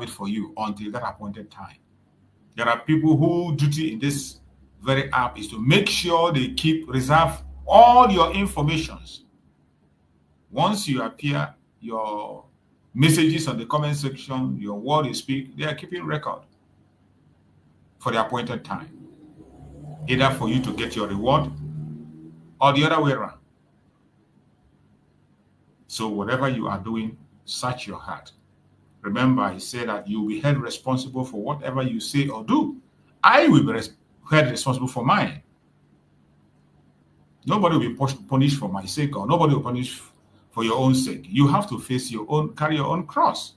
it for you until that appointed time. There are people whose duty in this very app is to make sure they reserve all your informations. Once you appear, your messages on the comment section, your word you speak, they are keeping record for the appointed time, either for you to get your reward or the other way around. So whatever you are doing, search your heart. Remember, I said that you will be held responsible for whatever you say or do. I will be held responsible for mine. Nobody will be punished for my sake, or nobody will punish for your own sake. You have to face your own, carry your own cross.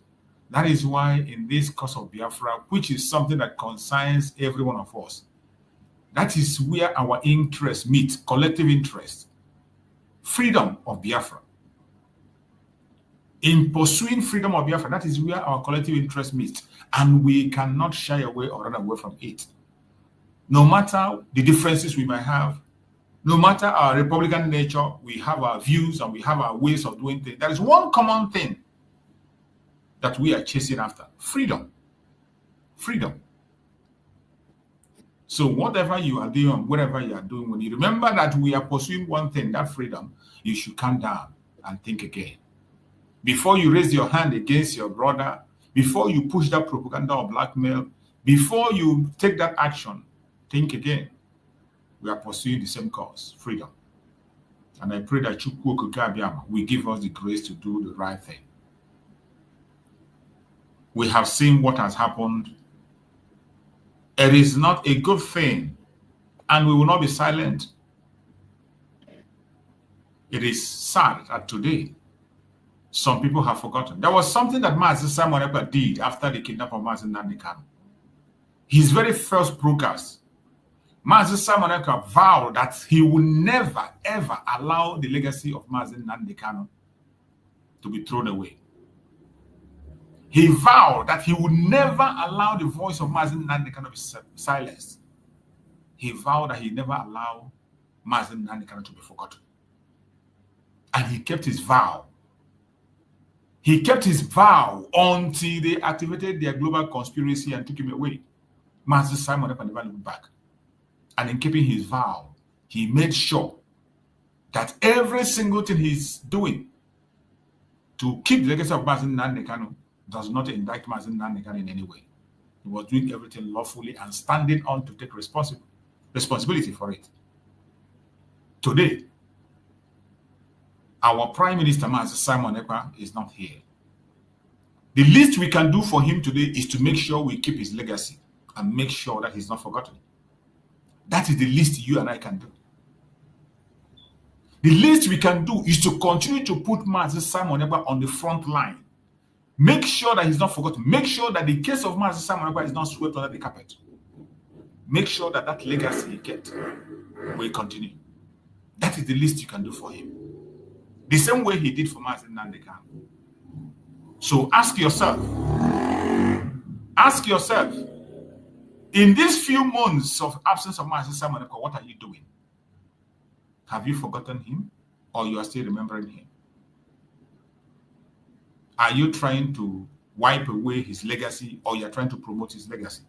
That is why in this cause of Biafra, which is something that concerns every one of us, that is where our interests meet, collective interest, freedom of Biafra. In pursuing freedom of Biafra, that is where our collective interest meets, and we cannot shy away or run away from it. No matter the differences we might have, no matter our Republican nature, we have our views and we have our ways of doing things. There is one common thing that we are chasing after: freedom. Freedom. So whatever you are doing, whatever you are doing, when you remember that we are pursuing one thing, that freedom, you should calm down and think again. Before you raise your hand against your brother, before you push that propaganda or blackmail, before you take that action, think again. We are pursuing the same cause, freedom. And I pray that Chukwu Okike will give us the grace to do the right thing. We have seen what has happened. It is not a good thing, and we will not be silent. It is sad that today, some people have forgotten. There was something that Mazi Simon Ekpa did after the kidnapping of Mazi Nnamdi Kanu. His very first broadcast, Mazi Simon Ekpa vowed that he would never, ever allow the legacy of Mazi Nnamdi Kanu to be thrown away. He vowed that he would never allow the voice of Mazi Nnamdi Kanu to be silenced. He vowed that he would never allow Mazi Nnamdi Kanu to be forgotten. And he kept his vow. He kept his vow until they activated their global conspiracy and took him away. Mazi Simon Ekpa never looked back. And in keeping his vow, he made sure that every single thing he's doing to keep the legacy of Mazi Nnamdi Kanu does not indict Mazi Nnamdi Kanu in any way. He was doing everything lawfully and standing on to take responsibility for it. Today, our Prime Minister, Mazi Simon Ekpa, is not here. The least we can do for him today is to make sure we keep his legacy and make sure that he's not forgotten. That is the least you and I can do. The least we can do is to continue to put Mazi Simon Ekpa on the front line. Make sure that he's not forgotten. Make sure that the case of Mazi Simon Ekpa is not swept under the carpet. Make sure that that legacy he kept will continue. That is the least you can do for him. The same way he did for Mazi Nnamdi Kanu. So ask yourself, in these few months of absence of Mazi Simon Ekpa, what are you doing? Have you forgotten him, or you are still remembering him? Are you trying to wipe away his legacy, or you are trying to promote his legacy?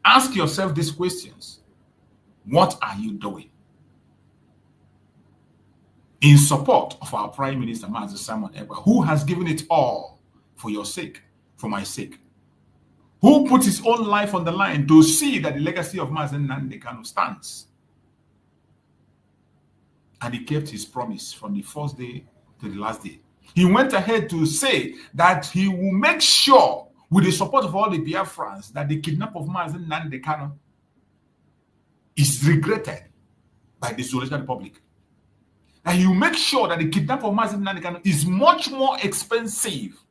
Ask yourself these questions. What are you doing in support of our Prime Minister, Mazi Simon Ekpa, who has given it all for your sake, for my sake, who put his own life on the line to see that the legacy of Mazi Nnamdi Kanu stands? And he kept his promise from the first day to the last day. He went ahead to say that he will make sure, with the support of all the Biafrans, that the kidnapping of Mazi Nnamdi Kanu is regretted by the Solitary Republic. And you make sure that the kidnapping of Mazi Nnamdi Kanu is much more expensive.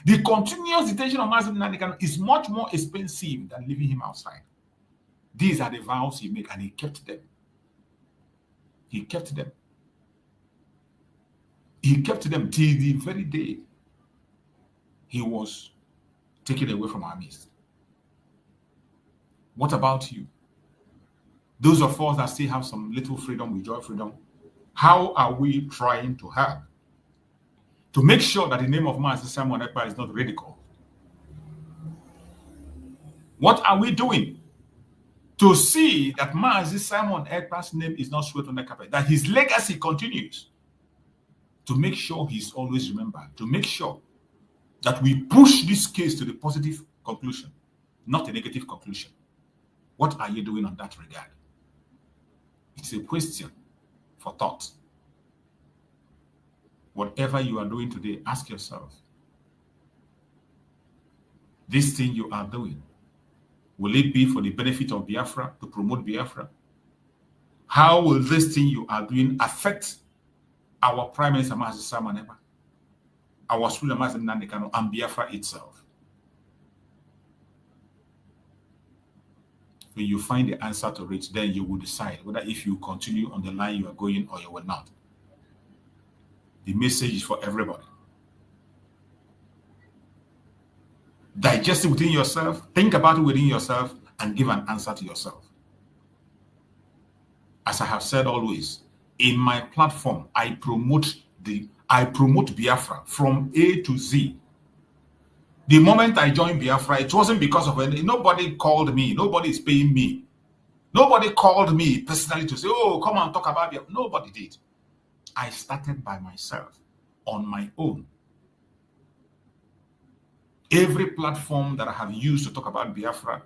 The continuous detention of Mazi Nnamdi Kanu is much more expensive than leaving him outside. These are the vows he made, and he kept them. He kept them. He kept them till the very day he was taken away from our midst. What about you? Those of us that still have some little freedom, we enjoy freedom. How are we trying to help to make sure that the name of Mazi Simon Ekpa is not ridiculed? What are we doing to see that Mazi Simon Ekpa's name is not swept on the carpet, that his legacy continues, to make sure he's always remembered, to make sure that we push this case to the positive conclusion, not a negative conclusion? What are you doing on that regard? It's a question for thought. Whatever you are doing today, ask yourself, this thing you are doing, will it be for the benefit of Biafra, to promote Biafra? How will this thing you are doing affect our Prime Minister Mazi Simon Ekpa, our Supreme Mazi Nnamdi Kanu, and Biafra itself? When you find the answer to it, then you will decide whether if you continue on the line you are going or you will not. The message is for everybody. Digest it within yourself, think about it within yourself, and give an answer to yourself. As I have said always, in my platform, I promote Biafra from A to Z. The moment I joined Biafra, it wasn't because of any, nobody called me, nobody is paying me. Nobody called me personally to say, oh, come and talk about Biafra. Nobody did. I started by myself, on my own. Every platform that I have used to talk about Biafra,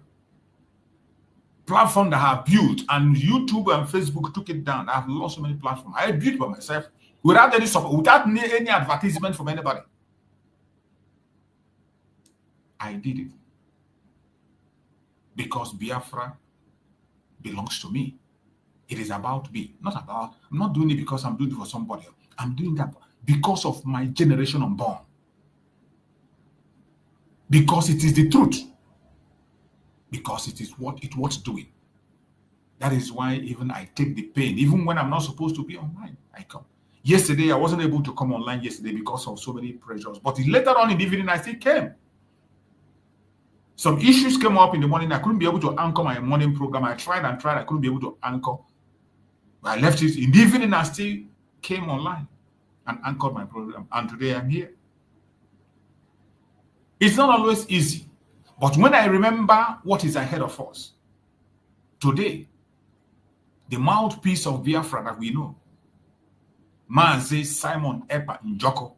platform that I have built, and YouTube and Facebook took it down. I have lost so many platforms. I built by myself without any support, without any advertisement from anybody. I did it because Biafra belongs to me. It is about me, not about, I'm not doing it because I'm doing it for somebody else. I'm doing that because of my generation unborn. Because it is the truth. Because it is what it's worth doing. That is why even I take the pain, even when I'm not supposed to be online, I come. Yesterday, I wasn't able to come online yesterday because of so many pressures. But later on in the evening, I still came. Some issues came up in the morning. I couldn't be able to anchor my morning program. I tried and tried. I couldn't be able to anchor. I left it. In the evening, I still came online and anchored my program. And today I'm here. It's not always easy. But when I remember what is ahead of us, today, the mouthpiece of Biafra that we know, Mazi Simon Ekpa Njoko,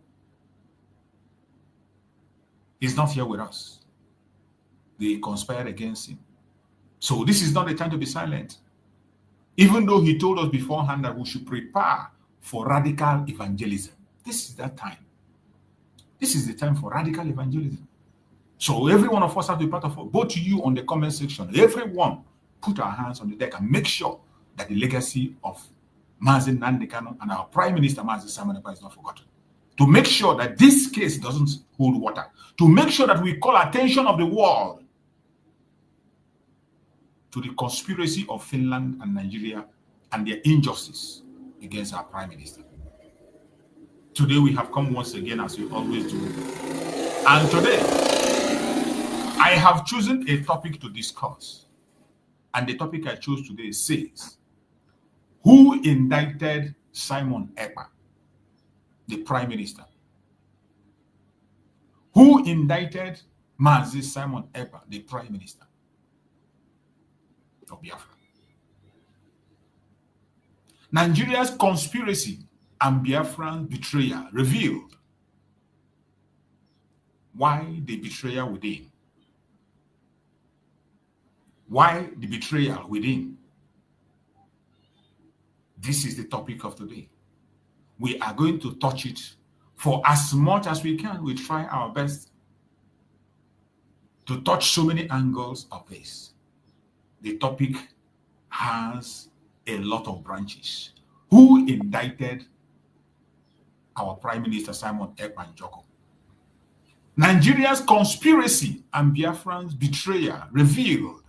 is not here with us. They conspired against him. So this is not the time to be silent. Even though he told us beforehand that we should prepare for radical evangelism. This is that time. This is the time for radical evangelism. So every one of us have to be part of it. Both you on the comment section, everyone put our hands on the deck and make sure that the legacy of Mazi Nnamdi Kanu and our Prime Minister Mazi Simon Ekpa is not forgotten. To make sure that this case doesn't hold water. To make sure that we call attention of the world to the conspiracy of Finland and Nigeria and their injustice against our Prime Minister. Today we have come once again, as we always do. And today, I have chosen a topic to discuss. And the topic I chose today says, who indicted Simon Ekpa, the Prime Minister? Who indicted Mazi Simon Ekpa, the Prime Minister of Biafra? Nigeria's conspiracy and Biafran betrayal revealed. Why the betrayal within? Why the betrayal within? This is the topic of today. We are going to touch it for as much as we can. We try our best to touch so many angles of this. The topic has a lot of branches. Who indicted our Prime Minister Simon Ekpa Njoko? Nigeria's conspiracy and Biafran's betrayal revealed.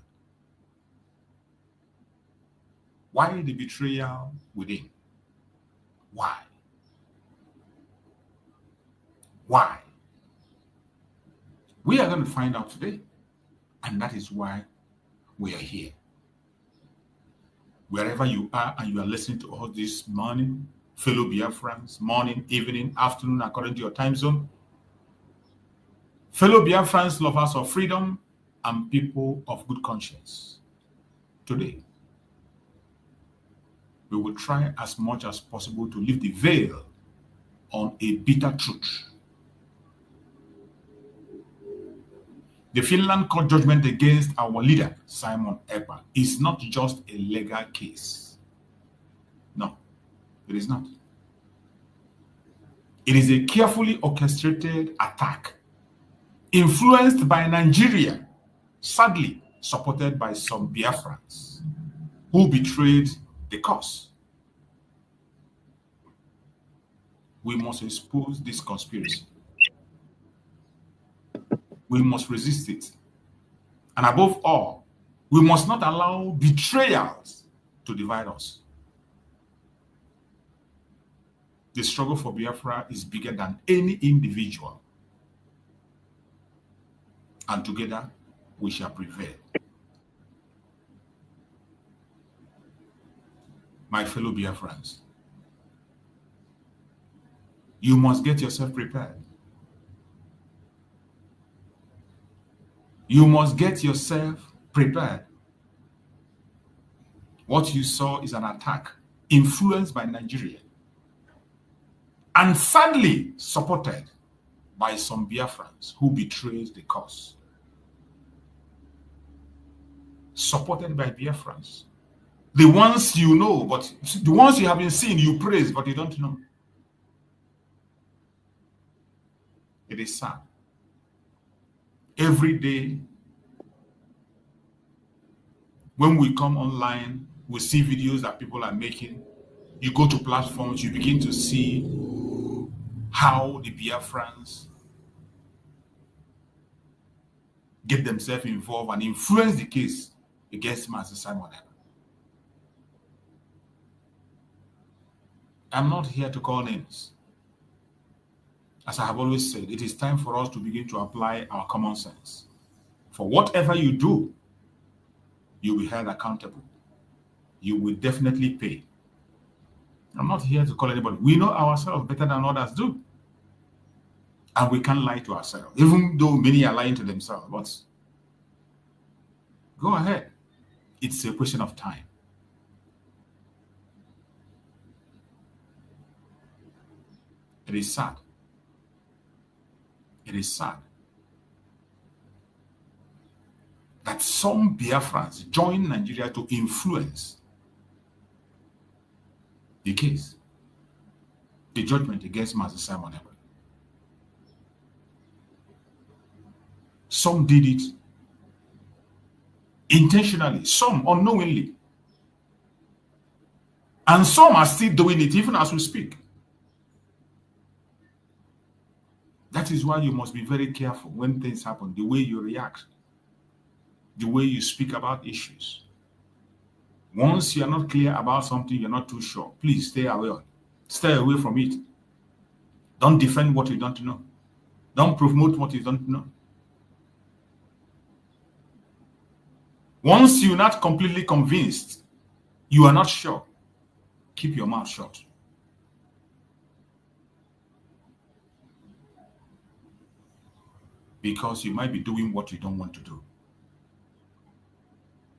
Why the betrayal within? Why? Why? We are going to find out today. And that is why we are here. Wherever you are and you are listening to us this morning, fellow Biafrans, morning, evening, afternoon, according to your time zone, fellow Biafrans, lovers of freedom, and people of good conscience. Today, we will try as much as possible to lift the veil on a bitter truth. The Finland court judgment against our leader, Simon Ekpa, is not just a legal case. No, it is not. It is a carefully orchestrated attack influenced by Nigeria, sadly supported by some Biafrans who betrayed the cause. We must expose this conspiracy. We must resist it. And above all, we must not allow betrayals to divide us. The struggle for Biafra is bigger than any individual. And together, we shall prevail. My fellow Biafrans, you must get yourself prepared. You must get yourself prepared. What you saw is an attack influenced by Nigeria and sadly supported by some Biafrans who betrayed the cause. Supported by Biafrans. The ones you know, but the ones you haven't seen, you praise, but you don't know. It is sad. Every day, when we come online, we see videos that people are making. You go to platforms, you begin to see how the Biafrans get themselves involved and influence the case against Master Simon Ekpa. I'm not here to call names. As I have always said, it is time for us to begin to apply our common sense. For whatever you do, you'll be held accountable. You will definitely pay. I'm not here to call anybody. We know ourselves better than others do. And we can't lie to ourselves, even though many are lying to themselves. But go ahead. It's a question of time. It is sad. It is sad that some Biafrans join Nigeria to influence the case, the judgment against Master Simon Ekpa. Some did it intentionally, some unknowingly, and some are still doing it even as we speak. That is why you must be very careful when things happen, the way you react, the way you speak about issues. Once you are not clear about something, you're not too sure, please stay away. Stay away from it. Don't defend what you don't know. Don't promote what you don't know. Once you're not completely convinced, you are not sure, keep your mouth shut. Because you might be doing what you don't want to do.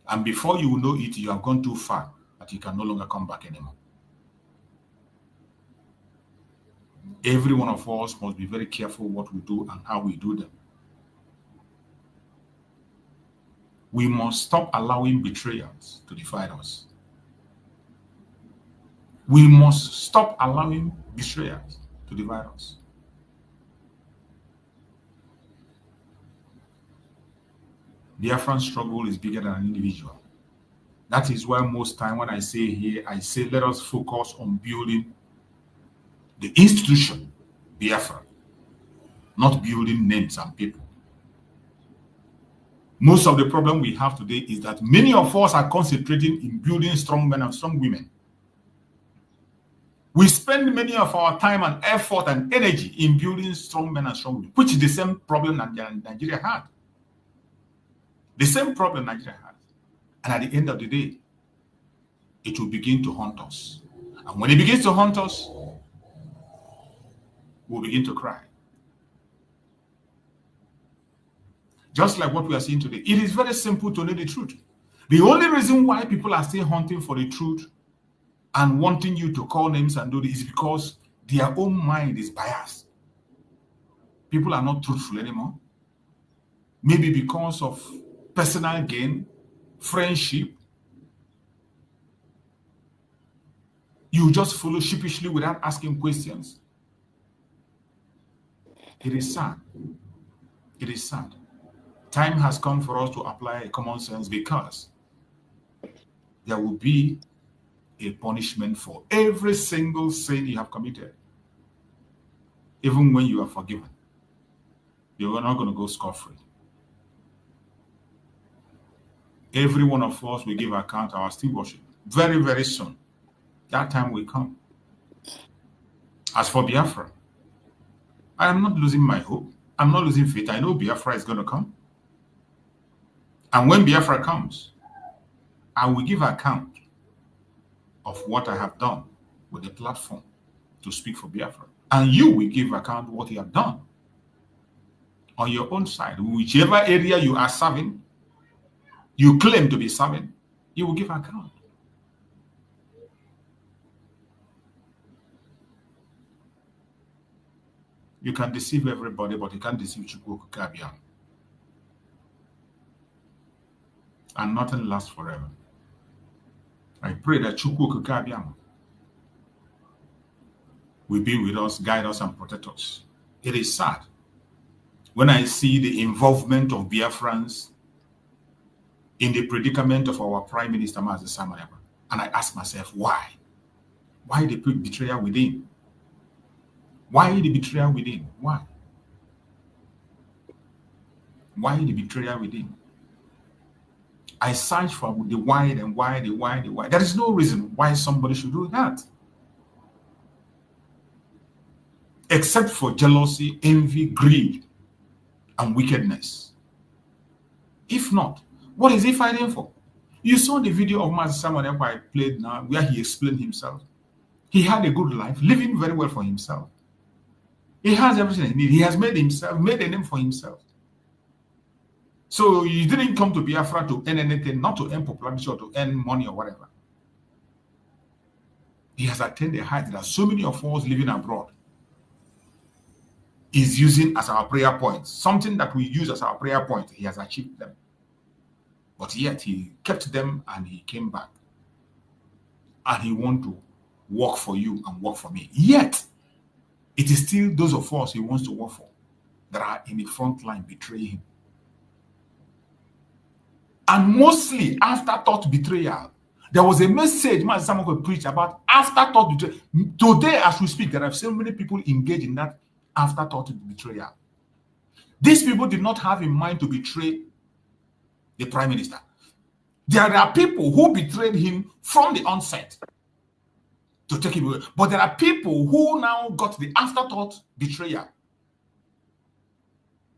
And before you know it, you have gone too far that you can no longer come back anymore. Every one of us must be very careful what we do and how we do them. We must stop allowing betrayals to divide us. We must stop allowing betrayals to divide us. The Biafran struggle is bigger than an individual. That is why most time when I say here, I say let us focus on building the institution, Biafra, not building names and people. Most of the problem we have today is that many of us are concentrating in building strong men and strong women. We spend many of our time and effort and energy in building strong men and strong women, which is the same problem Nigeria had. The same problem Nigeria has. And at the end of the day, it will begin to haunt us. And when it begins to haunt us, we'll begin to cry. Just like what we are seeing today. It is very simple to know the truth. The only reason why people are still hunting for the truth and wanting you to call names and do this is because their own mind is biased. People are not truthful anymore. Maybe because of personal gain, friendship. You just follow sheepishly without asking questions. It is sad. It is sad. Time has come for us to apply common sense because there will be a punishment for every single sin you have committed. Even when you are forgiven, you're not going to go scot-free. Every one of us will give account our still worship very, very soon. That time will come. As for Biafra, I am not losing my hope. I'm not losing faith. I know Biafra is going to come. And when Biafra comes, I will give account of what I have done with the platform to speak for Biafra. And you will give account of what you have done on your own side. Whichever area you are serving, you claim to be serving, you will give account. You can deceive everybody, but you can't deceive Chukwu Kabiam. And nothing lasts forever. I pray that Chukwu Kabiam will be with us, guide us, and protect us. It is sad when I see the involvement of Biafrans in the predicament of our Prime Minister, Mazi Samaneba. And I ask myself, why? Why the betrayal within? Why the betrayal within? Why? Why the betrayal within? I search for the why and why, the why, the why. There is no reason why somebody should do that. Except for jealousy, envy, greed, and wickedness. If not, what is he fighting for? You saw the video of Master Samuel I played now, where he explained himself. He had a good life, living very well for himself. He has everything he needs. He has made a name for himself. So you didn't come to Biafra to earn anything, not to earn popularity or to earn money or whatever. He has attained a height that so many of us living abroad is using as our prayer point. Something that we use as our prayer point, he has achieved them. But yet he kept them and he came back. And he wants to work for you and work for me. Yet, it is still those of us he wants to work for that are in the front line betraying him. And mostly afterthought betrayal. There was a message Master Samuel could preach about afterthought betrayal. Today, as we speak, there are so many people engaged in that afterthought betrayal. These people did not have in mind to betray the Prime Minister. There are people who betrayed him from the onset to take him away. But there are people who now got the afterthought betrayal.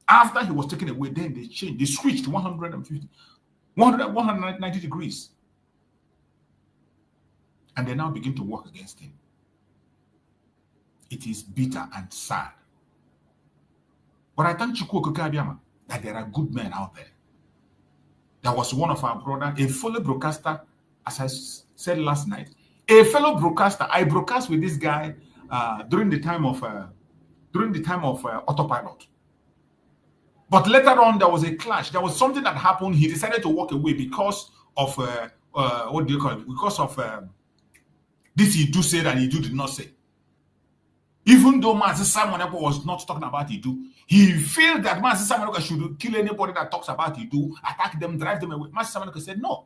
After he was taken away, then they changed. They switched 190 degrees. And they now begin to work against him. It is bitter and sad. But I thank Chukwu Kabiama that there are good men out there. There was one of our brothers, a fellow broadcaster, as I said last night, a fellow broadcaster. I broadcast with this guy during the time of autopilot. But later on, there was a clash. There was something that happened. He decided to walk away because of what do you call it? Because of this he do say that he do did not say. Even though Mazi Simon was not talking about Idu, he felt that Mazi Simon should kill anybody that talks about Idu, attack them, drive them away. Mazi Simon said, no.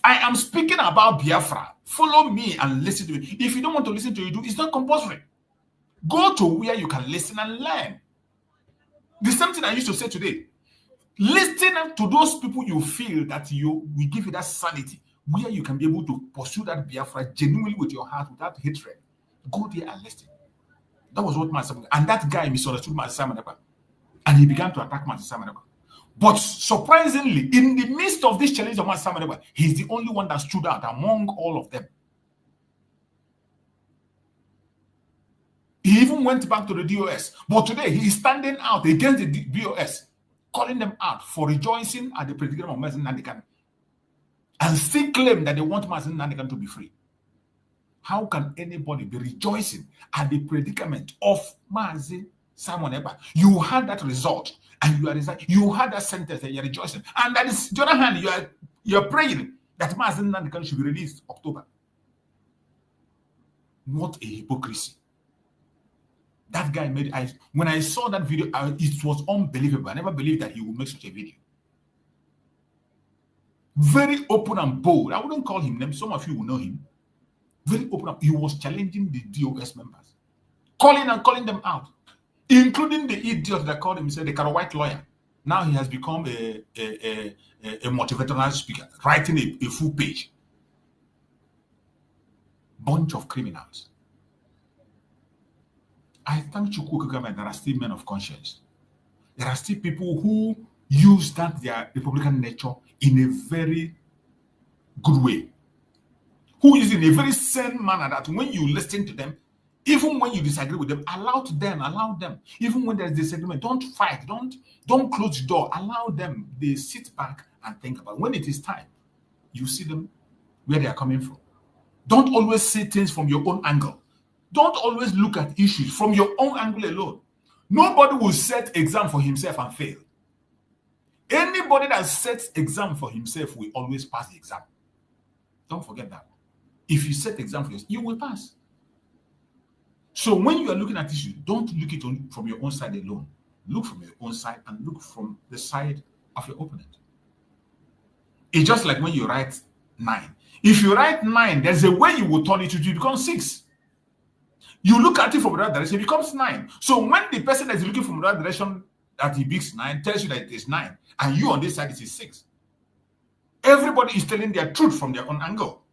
I am speaking about Biafra. Follow me and listen to it. If you don't want to listen to Idu, it's not compulsory. Go to where you can listen and learn. The same thing I used to say today. Listen to those people you feel that will give you that sanity, where you can be able to pursue that Biafra genuinely with your heart, without hatred. Go there and listen. That was what Mazi Simon, and that guy misunderstood Mazi Simon, and he began to attack Mazi Simon. But surprisingly, in the midst of this challenge of Mazi Simon, he's the only one that stood out among all of them. He even went back to the DOS, but today he is standing out against the DOS calling them out for rejoicing at the predicament of Mazi Nnamdi Kanu, and still claim that they want Mazi Nnamdi Kanu to be free. How can anybody be rejoicing at the predicament of Mazi Simon Ekpa? You had that result, and you are resigning. You had that sentence, and you're rejoicing. And that is, the other hand, you're praying that Mazi Nnamdi Kanu should be released October. What a hypocrisy. That guy made, when I saw that video, it was unbelievable. I never believed that he would make such a video. Very open and bold. I wouldn't call him names. Some of you will know him. Very open up. He was challenging the DOS members, calling them out, including the idiot that called him, said the white lawyer. Now he has become a motivational speaker, writing a full page. Bunch of criminals. I thank Chukwu government. There are still men of conscience. There are still people who use their Republican nature in a very good way. Who is in a very sane manner that when you listen to them, even when you disagree with them, allow them. Even when there's disagreement, don't fight, don't close the door, allow them. They sit back and think about it. When it is time, you see them where they are coming from. Don't always see things from your own angle. Don't always look at issues from your own angle alone. Nobody will set exam for himself and fail. Anybody that sets exam for himself will always pass the exam. Don't forget that. If you set exam for yourself, you will pass. So when you are looking at issues, don't look it from your own side alone. Look from your own side and look from the side of your opponent. It's just like when you write 9. If you write 9, there's a way you will turn it to become 6. You look at it from the right direction, it becomes 9. So when the person that is looking from the right direction that he beats 9 tells you that it is 9, and you on this side it is 6. Everybody is telling their truth from their own angle.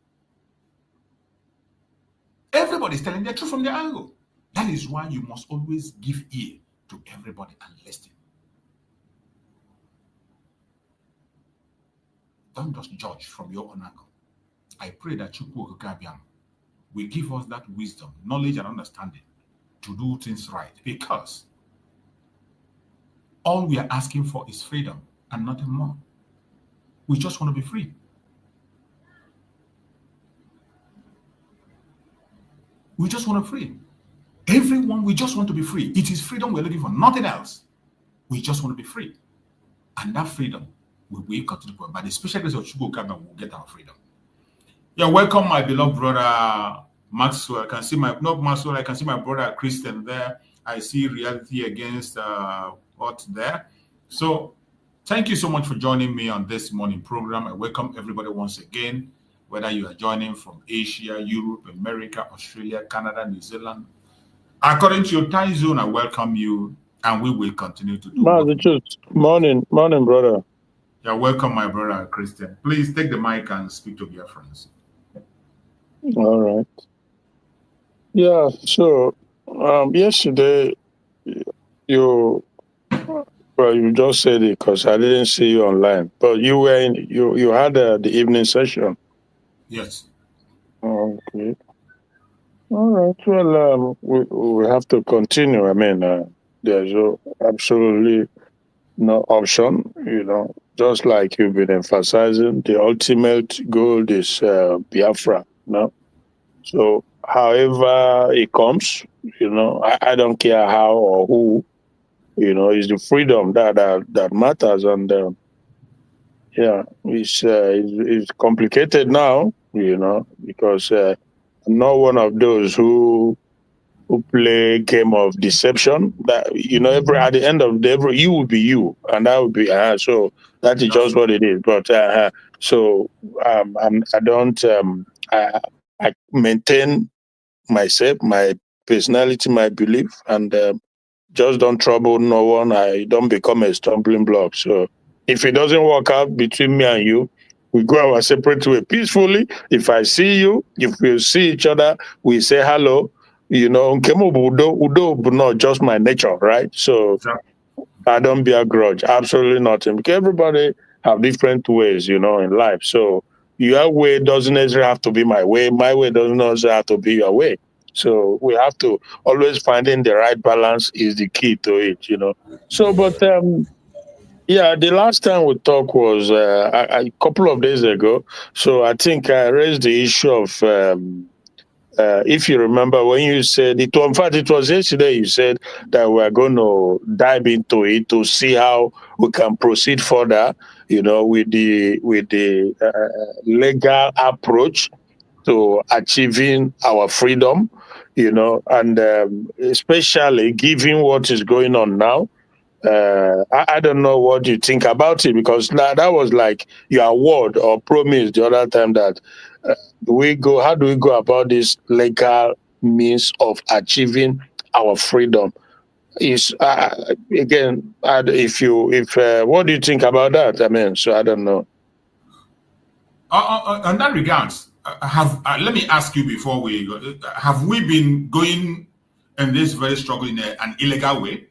Everybody is telling their truth from their angle. That is why you must always give ear to everybody and listen. Don't just judge from your own angle. I pray that Chukwu Okabiam will give us that wisdom, knowledge, and understanding to do things right, because all we are asking for is freedom and nothing more. We just want to be free. We just want to be free. Everyone, we just want to be free. It is freedom we're looking for, nothing else. We just want to be free. And that freedom we continue to, by the special grace of Chukwu Okabiam, we'll get our freedom. Yeah, welcome, my beloved brother Maxwell. I can see I can see my brother Christian there. I see reality against what's there. So thank you so much for joining me on this morning program. I welcome everybody once again, whether you are joining from Asia, Europe, America, Australia, Canada, New Zealand. According to your time zone, I welcome you, and we will continue to do Morning, brother. Yeah, welcome, my brother Christian. Please take the mic and speak to Biafrans. All right. Yeah, so yesterday you just said it because I didn't see you online, but you were you had the evening session. Yes. Okay. All right. Well, we have to continue. I mean, there's absolutely no option. Just like you've been emphasizing, the ultimate goal is Biafra. No. So, however it comes, I don't care how or who, it's the freedom that matters. And it's complicated now, because I'm not one of those who play game of deception. That at the end of the day, you will be you, and I will be so that is just what it is. But I maintain myself, my personality, my belief, and just don't trouble no one. I don't become a stumbling block. So if it doesn't work out between me and you, we go our separate way peacefully. If I see you, if we see each other, we say hello. Udo, not just my nature, right? So I don't bear grudge, absolutely nothing. Because everybody have different ways, in life. So your way doesn't necessarily have to be my way. My way doesn't necessarily have to be your way. So we have to always finding the right balance is the key to it, So, but Yeah, the last time we talked was a couple of days ago. So I think I raised the issue of, if you remember, when you said it. In fact, it was yesterday. You said that we're going to dive into it to see how we can proceed further. With the legal approach to achieving our freedom. And especially given what is going on now. I don't know what you think about it, because that was like your word or promise the other time that how do we go about this legal means of achieving our freedom? Is again, if what do you think about that? I mean, so I don't know. On that regards, let me ask you before we go, have we been going in this very struggle in an illegal way?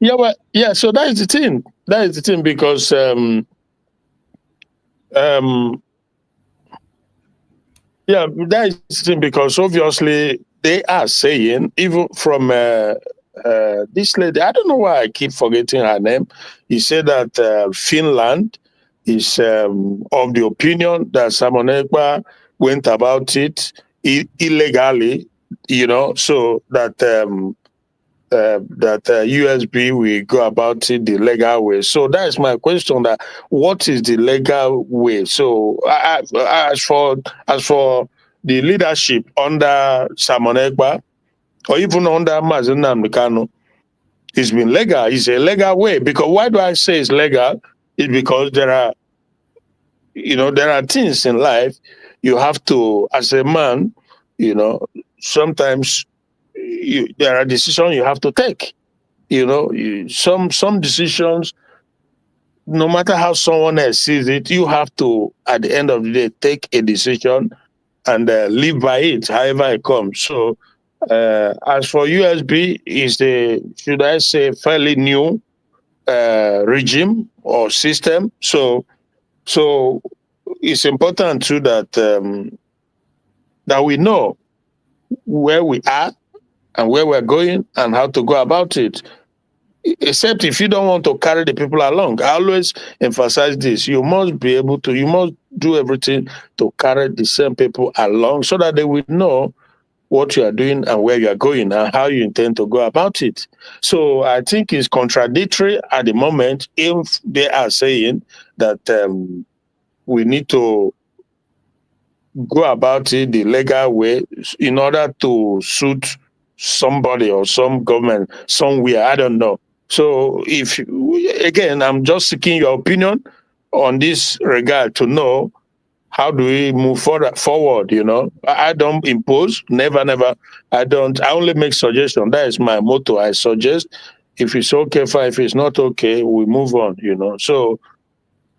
Yeah, well, yeah. So that is the thing. That is the thing, because yeah, that is the thing, because obviously they are saying, even from this lady, I don't know why I keep forgetting her name. He said that Finland is of the opinion that Simon Ekpa went about it illegally, so that USB will go about it the legal way. So that is my question: that what is the legal way? So as for the leadership under Simon Ekpa, or even under Mazen Namdekano, it's been legal. It's a legal way. Because why do I say it's legal? It's because there are things in life you have to, as a man, sometimes there are decisions you have to take. Some decisions, no matter how someone else sees it, you have to, at the end of the day, take a decision and live by it, however it comes. So, as for USB, is should I say, fairly new regime or system. So it's important too that we know where we are and where we're going and how to go about it. Except if you don't want to carry the people along. I always emphasize this. You must do everything to carry the same people along, so that they will know what you are doing and where you are going and how you intend to go about it. So I think it's contradictory at the moment if they are saying that we need to go about it the legal way in order to suit somebody or some government somewhere. I don't know. So again, I'm just seeking your opinion on this regard to know how do we move forward. I don't impose, never. I only make suggestions. That is my motto. I suggest. If it's okay, fine. If it's not okay, we move on. So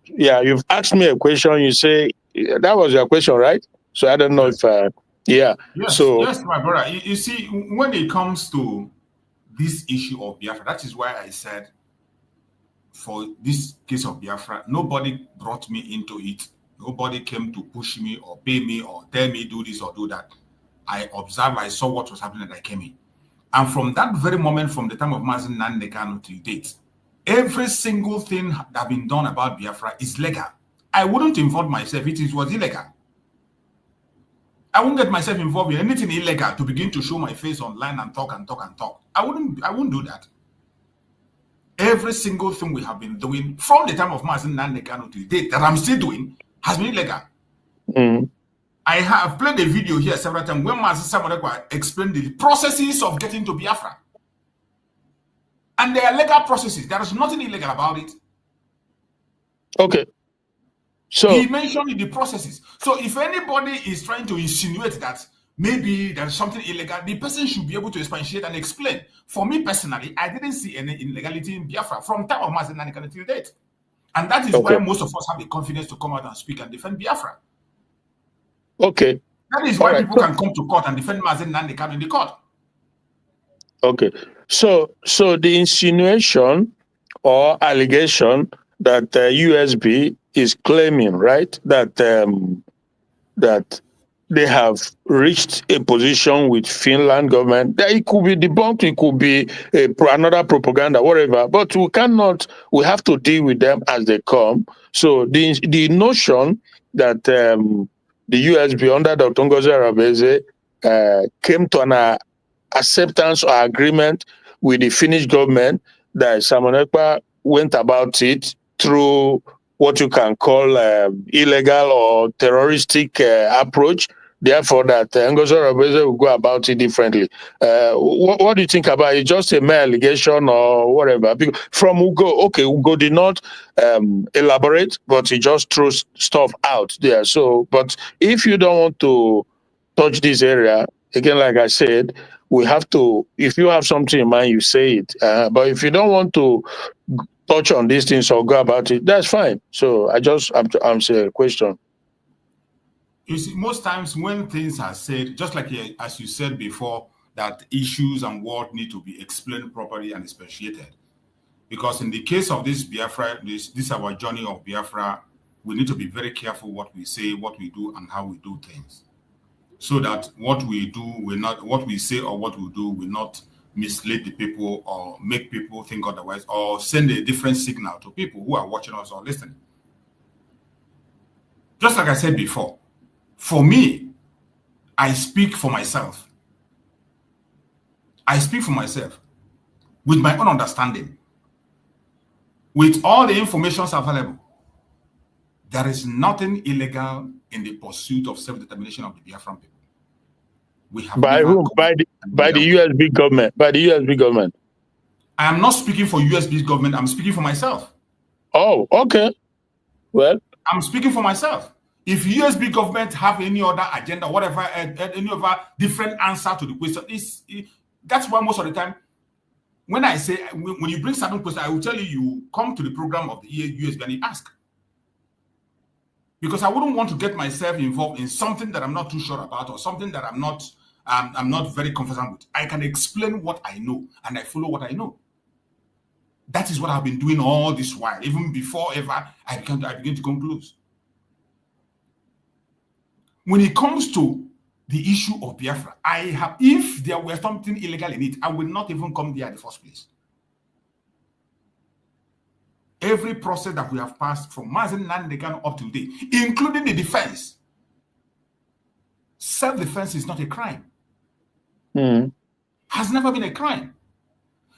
yeah, you've asked me a question. You say that was your question, right? So I don't know Yes. if yeah. So Yes, my brother. You see, when it comes to this issue of Biafra, that is why I said, for this case of Biafra, nobody brought me into it. Nobody came to push me or pay me or tell me do this or do that. I observed, I saw what was happening, and I came in. And from that very moment, from the time of Mazen Nandekano to date, every single thing that has been done about Biafra is legal. I wouldn't involve myself if it was illegal. I wouldn't get myself involved in anything illegal to begin to show my face online and talk and talk and talk. I wouldn't do that. Every single thing we have been doing from the time of Mazen Nandekano to date that I'm still doing has been illegal. I have played a video here several times when Mazen Samonekwa explained the processes of getting to Biafra. And they are legal processes. There is nothing illegal about it. Okay. So he mentioned the processes. So if anybody is trying to insinuate that maybe there's something illegal, the person should be able to expatiate and explain. For me personally, I didn't see any illegality in Biafra from time of Mazen Nandekano till date. And that is why most of us have the confidence to come out and speak and defend Biafra. Okay. That is why people can come to court and defend Mazen Nandekano in the court. Okay. So the insinuation or allegation that USB is claiming, right, that they have reached a position with Finland government that it could be debunked, it could be another propaganda, whatever. But we have to deal with them as they come. So the notion that the USB under Dr. Ngozi Arabeze came to an acceptance or agreement with the Finnish government that Simon Ekpa went about it through what you can call illegal or terroristic approach. Therefore, that Ngozi Arabeze will go about it differently. What do you think about it? Just a mere allegation or whatever? From Ugo did not elaborate, but he just threw stuff out there. So, but if you don't want to touch this area, again, like I said, we have to, if you have something in mind, you say it. But if you don't want to touch on these things or go about it, that's fine. So I'm answering a question. You see, most times when things are said, just like as you said before, that issues and what need to be explained properly and expatiated. Because in the case of this Biafra, this our journey of Biafra, we need to be very careful what we say, what we do, and how we do things. So that what we do will not, what we say or what we do will not mislead the people or make people think otherwise or send a different signal to people who are watching us or listening. Just like I said before, for me, I speak for myself. I speak for myself with my own understanding. With all the information available, there is nothing illegal in the pursuit of self-determination of the Biafran people. We have by whom? By the USB government. By the USB government. I am not speaking for USB government. I'm speaking for myself. Oh, okay. Well, I'm speaking for myself. If USB government have any other agenda, whatever, any other different answer to the question, that's why most of the time, when I say, when you bring certain question, I will tell you, you come to the program of the USB and you ask. Because I wouldn't want to get myself involved in something that I'm not too sure about or something that I'm not very confident with. I can explain what I know and I follow what I know. That is what I've been doing all this while, even before ever I begin to come close. When it comes to the issue of Biafra, if there were something illegal in it, I would not even come there in the first place. Every process that we have passed from Mazen Nandekan up to today, including the defense, self-defense is not a crime. Has never been a crime.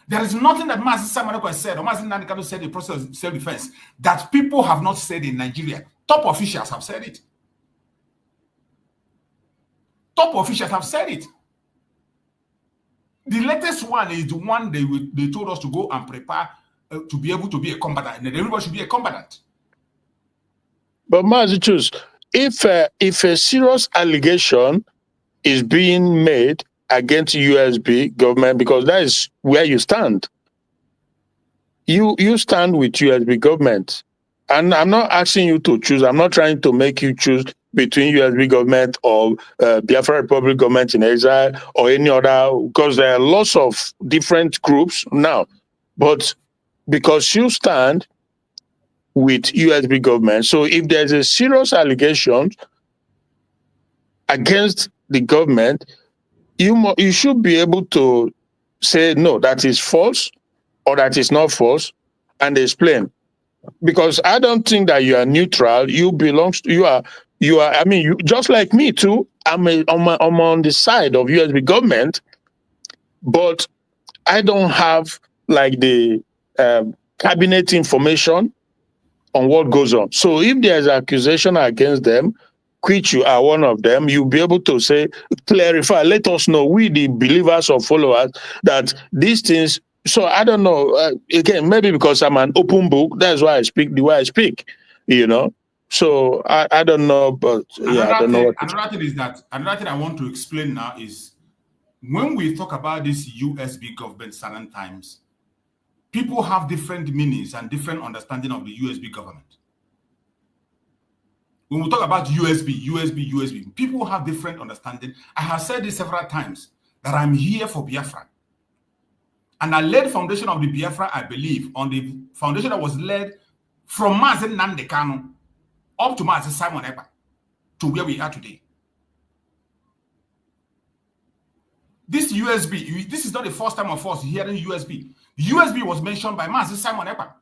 There is nothing that Mazen Samanoko said or Mazen Nandekan said in the process of self-defense that people have not said in Nigeria. Top officials have said it. Top officials have said it. The latest one is the one they told us to go and prepare to be able to be a combatant, and everybody should be a combatant. But Mazichus, if a serious allegation is being made against USB government, because that is where you stand, you stand with USB government, and I'm not asking you to choose. I'm not trying to make you choose between USB government or Biafra Republic government in exile or any other, because there are lots of different groups now, but because you stand with USB government. So if there's a serious allegation against the government, you should be able to say, no, that is false or that is not false, and explain. Because I don't think that you are neutral. You are, I mean, you just like me too. I'm on the side of USB government, but I don't have like the cabinet information on what goes on. So if there's accusation against them, which you are one of them, you'll be able to say, clarify, let us know, we the believers or followers, that these things. So I don't know, again, maybe because I'm an open book, that's why I speak the way I speak, you know. So I don't know, but yeah, I don't know. Another thing I want to explain now is, when we talk about this USB government certain times, people have different meanings and different understanding of the USB government. When we talk about USB, people have different understanding. I have said this several times, that I'm here for Biafra. And I led the foundation of the Biafra, I believe, on the foundation that was led from Mazen Nandekano up to Mazen Simon Ekpa to where we are today. This USB, this is not the first time of us hearing USB. USB was mentioned by Mazi Simon Ekpa.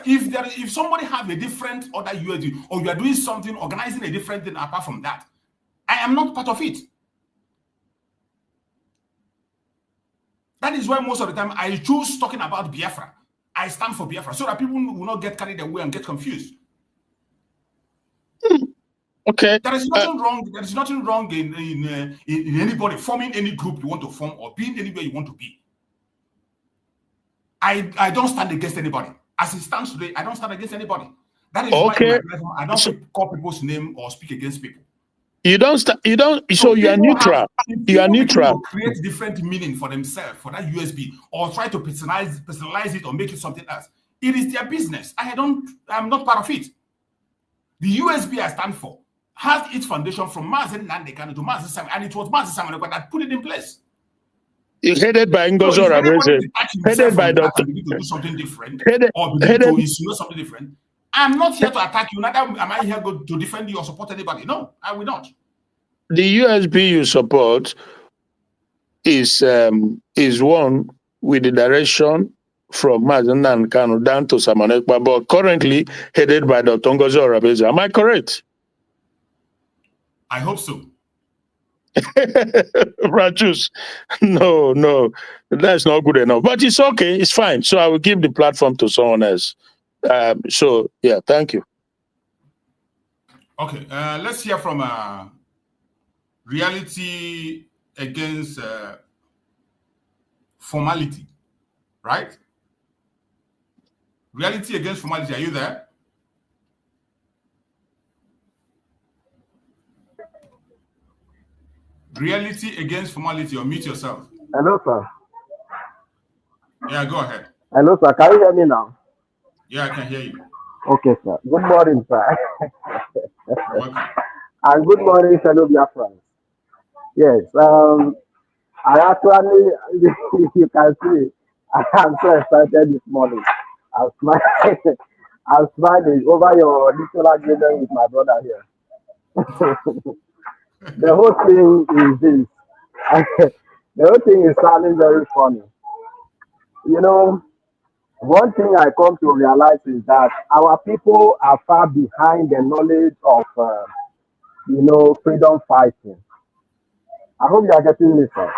If somebody have a different other USB, or you are doing something, organizing a different thing apart from that, I am not part of it. That is why most of the time I choose talking about Biafra. I stand for Biafra, so that people will not get carried away and get confused. Okay. There is nothing wrong. There is nothing wrong in anybody forming any group you want to form or being anywhere you want to be. I don't stand against anybody. As it stands today, I don't stand against anybody. That is why in my life, I don't call people's name or speak against people. You don't. So you are neutral. You are neutral. Create different meaning for themselves for that USB, or try to personalize it or make it something else. It is their business. I'm not part of it. The USB I stand for has its foundation from Mazi Nandekano to Mazi Simon, and it was Mazi Simon that put it in place. It's headed by Ngozo Rabeze. Headed by Dr. To do something different, or to insinuate something different. I'm not here to attack you. Neither am I here to defend you or support anybody. No, I will not. The USB you support is one with the direction from Mazi Nandekano down to Simon Ekpa, but currently headed by Dr. Ngozo Rabeze. Am I correct? I hope so. Rajus, no, that's not good enough. But it's okay, it's fine. So I will give the platform to someone else. So yeah, thank you. Okay, let's hear from reality against formality, right? Reality against formality. Are you there? Reality against formality, or mute yourself. Hello, sir. Yeah, go ahead. Hello, sir. Can you hear me now? Yeah, I can hear you. Okay, sir. Good morning, sir. Welcome. And good morning, fellow Biafrans. Yes, I actually, you can see, I am so excited this morning. I'm smiling over your little agreement with my brother here. The whole thing is this. The whole thing is sounding very funny. You know, one thing I come to realize is that our people are far behind the knowledge of, freedom fighting. I hope you are getting me, sir.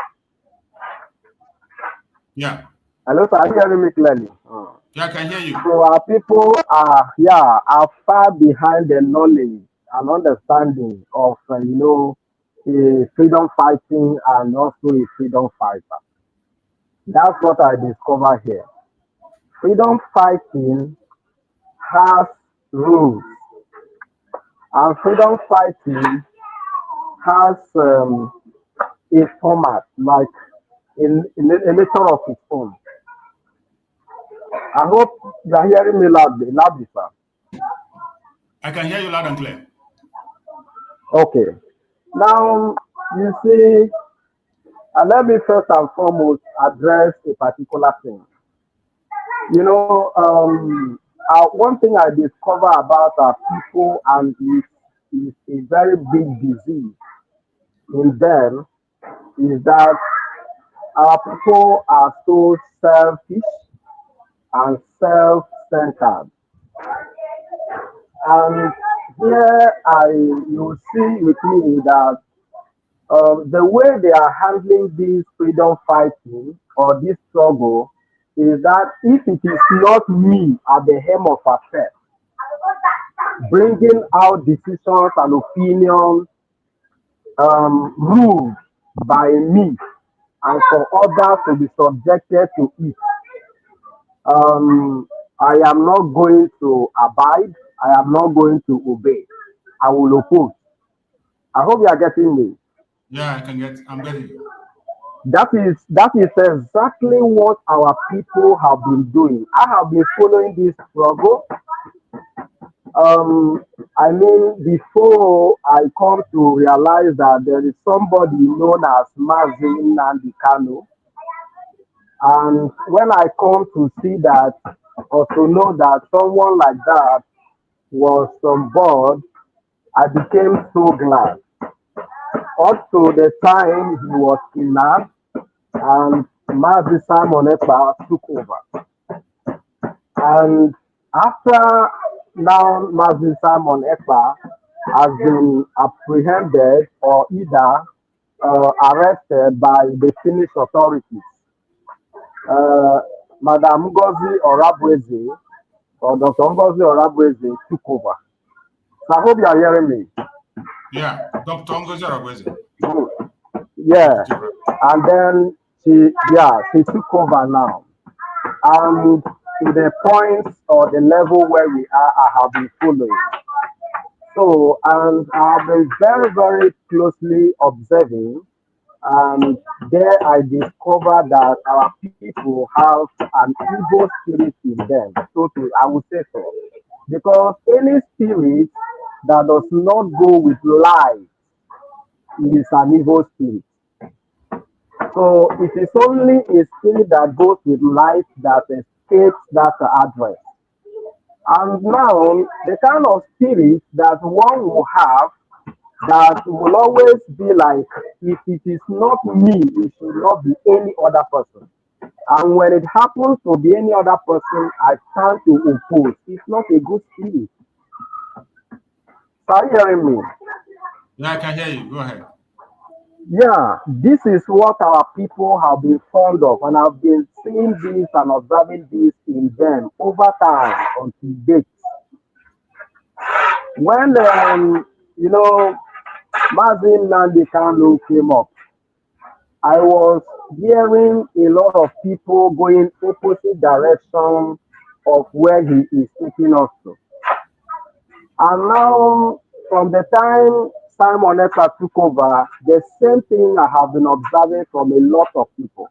Yeah. Hello, sir. Are you hearing me clearly? Yeah, I can hear you. So our people are far behind the knowledge and understanding of, a freedom fighting and also a freedom fighter. That's what I discover here. Freedom fighting has rules, and freedom fighting has a format, like a nature of its own. I hope you are hearing me loudly, sir. I can hear you loud and clear. Okay. Now, you see, let me first and foremost address a particular thing. You know, one thing I discover about our people, and is a very big disease in them, is that our people are so selfish and self-centered. And here you see with me that the way they are handling this freedom fighting or this struggle is that if it is not me at the helm of affairs, bringing out decisions and opinions ruled by me and for others to be subjected to it, I am not going to abide. I am not going to obey. I will oppose. I hope you are getting me. Yeah, I'm getting you. That is exactly what our people have been doing. I have been following this struggle. I mean, before I come to realize that there is somebody known as Mazi Nandekano, and when I come to see that, or to know that someone like that was on board I became so glad. Up to the time he was kidnapped and Mazi Simon Ekpa took over. And after now Mazi Simon Ekpa has been apprehended or either arrested by the Finnish authorities, Madam Ngozi Orabweze or Dr. Ngozi Orabweze took over. So I hope you are hearing me. Yeah, Dr. Ngozi Orabweze. Yeah, and then she took over now. And to the point or the level where we are, I have been following. So, and I've been very, very closely observing, and there I discovered that our people have an evil spirit in them. I would say so. Because any spirit that does not go with life is an evil spirit. So it is only a spirit that goes with life that escapes that address. And now, the kind of spirit that one will have that will always be like, if it is not me, it should not be any other person. And when it happens to be any other person, I stand to oppose. It's not a good spirit. Are you hearing me? Yeah, I can hear you. Go ahead. Yeah, this is what our people have been fond of, and I've been seeing this and observing this in them over time until date. When Mazin Nandi Kanu came up, I was hearing a lot of people going opposite direction of where he is taking us to. And now, from the time Simon Ekpa took over, the same thing I have been observing from a lot of people.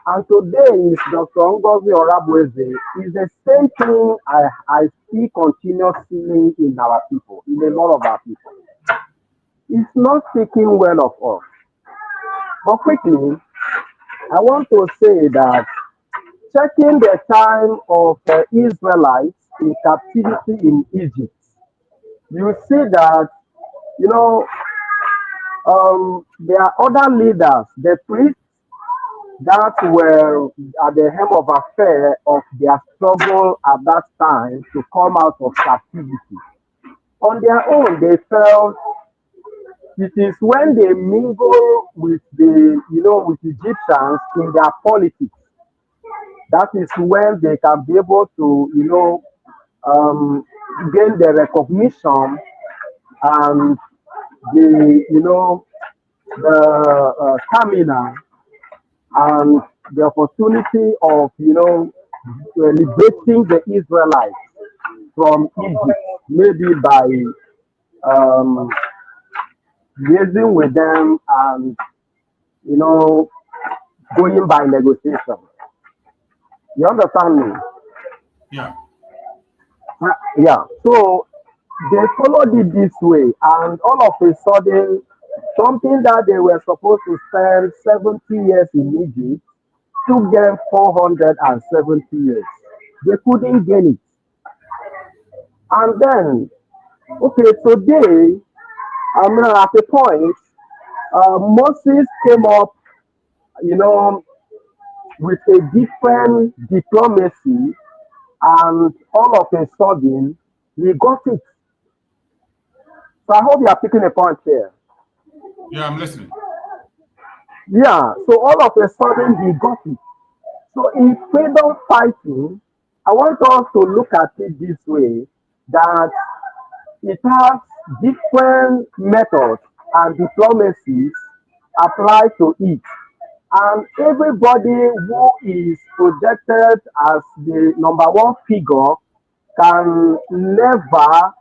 And today is Dr. Ngozi Orabweze is the same thing I see continuously in our people, in a lot of our people. It's not speaking well of us. But quickly, I want to say that checking the time of the Israelites in captivity in Egypt, you see that, there are other leaders, the priests that were at the helm of affair of their struggle at that time to come out of captivity. On their own, they felt it is when they mingle with with Egyptians in their politics, that is when they can be able to, gain the recognition and the stamina and the opportunity of, liberating the Israelites from Egypt, maybe by liaising with them and, going by negotiation. You understand me? Yeah. Yeah. So they followed it this way, and all of a sudden, something that they were supposed to spend 70 years in Egypt took them 470 years. They couldn't gain it. And then, okay, today, at a point, Moses came up, with a different diplomacy, and all of a sudden, he got it. So I hope you are picking a point here. Yeah, I'm listening. Yeah, so all of a sudden he got it. So in freedom fighting, I want us to look at it this way, that it has different methods and diplomacies applied to it. And everybody who is projected as the number one figure can never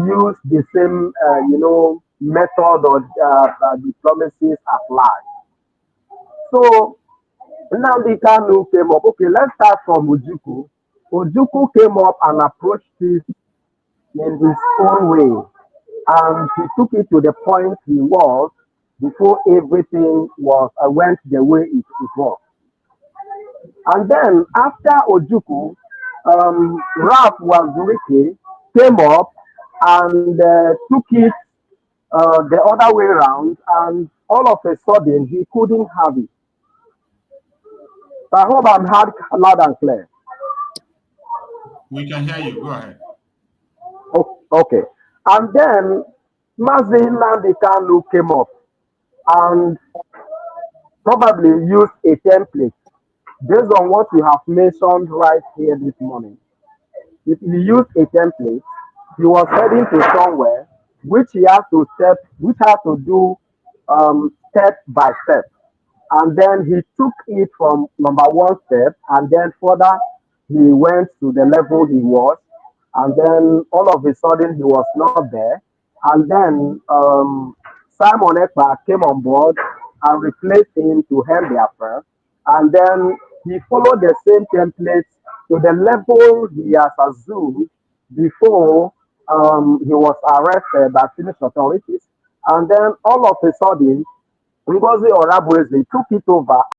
use the same, method or diplomacies applied. So Nnamdi Kanu came up. Okay, let's start from Ojukwu. Ojukwu came up and approached this in his own way, and he took it to the point he was before everything went the way it was. And then after Ojukwu, Ralph Wazurike came up and took it the other way around, and all of a sudden he couldn't have it. So I hope I'm heard loud and clear. We can hear you. Go ahead. Okay. And then Mazi Nnamdi Kanu came up and probably used a template based on what you have mentioned right here this morning. If he used a template, he was heading to somewhere which he has to do step by step. And then he took it from number one step, and then further he went to the level he was, and then all of a sudden he was not there. And then Simon Ekpa came on board and replaced him to helm the affair. And then he followed the same template to the level he has assumed before he was arrested by Finnish authorities. And then all of a sudden, Ngozi Orabueze took it over